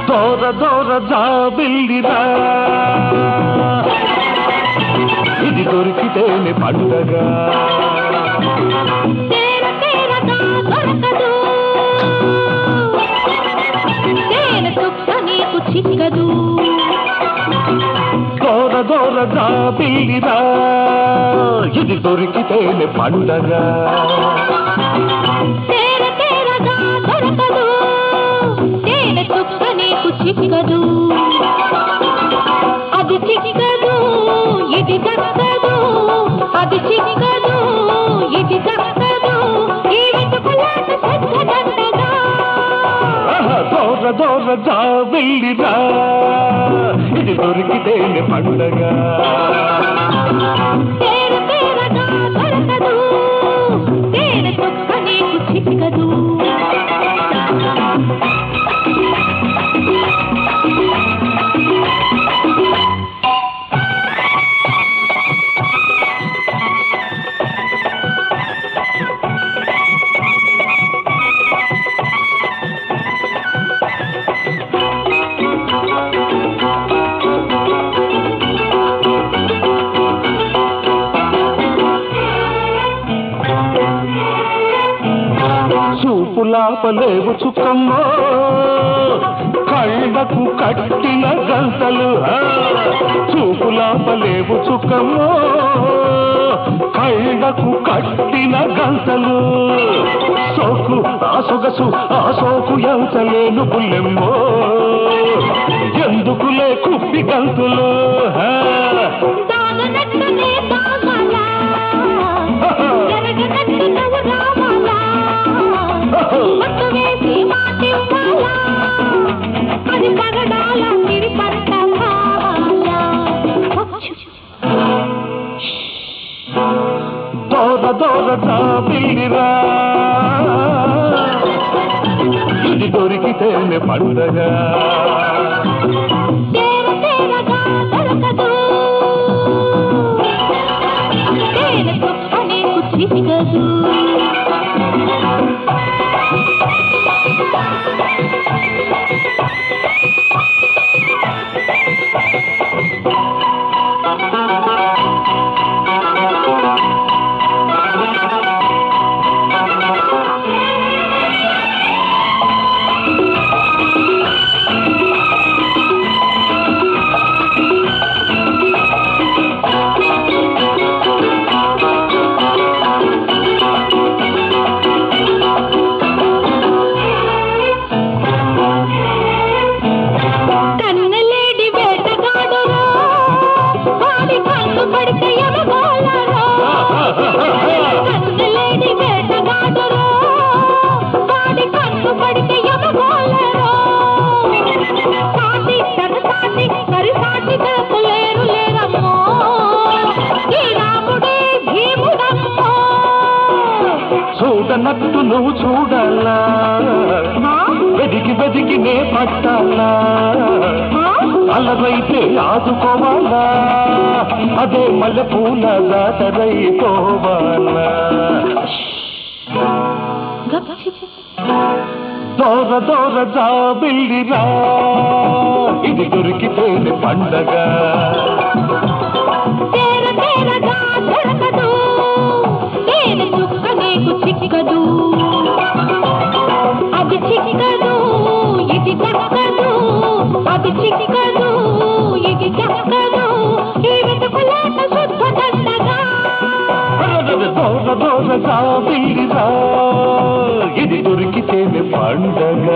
దూర దూర జాబిల్లిరా ఇది దొరికితేనే పండగ చిక్కదు దూర దూర జాబిల్లిరా ఇది దొరికితేనే పండగ దొరకదు తేనె చుక్క నీకు చిక్కదు అది చిక్కదు ఇది దక్కదు అది చిక్కదు ఇది దక్కదు ఈ వెతుకులాట సచ్చదండగా దూర దూర జాబిల్లిరా ఇది దొరికితేనే పండగ దొరకదు తేనె చుక్క నీకు చిక్కదు చూపులాపలేవు చుక్కమ్మో కళ్ళకు కట్టిన గంటలు చూపులాపలేవు చుక్కమ్మో కళ్ళకు కట్టిన గంటలు సోకు ఆ సొగసు ఆ సోకు ఎంతలేను బుల్లెమ్మో ఎందుకులే కుప్పి గంతులు అది పగడాల తిరిపట్ట దూర దూర జాబిల్లిరా ఇది దొరికితేనే పండగ దొరకదు తేనె చుక్క నీకు చిక్కదు చూడనట్టు నువ్వు చూడాలా వెదికి వెదికి నే పట్టాలా అలవైతే ఆదుకోవాలా అదే మల్లె పూల దాటరైపోవాలా దూర దూర జాబిల్లిరా ఇది దొరికితేనే పండగ దొరకదు తేనె చుక్క నీకు చిక్కదు అది చిక్కదు ఇది దక్కదు అది చిక్కదు ఇది దక్కదు ఈ వెతుకులాట శుద్ధదండగా దూర దూర జాబిల్లిరా ఇది దొరికితేనే పండగ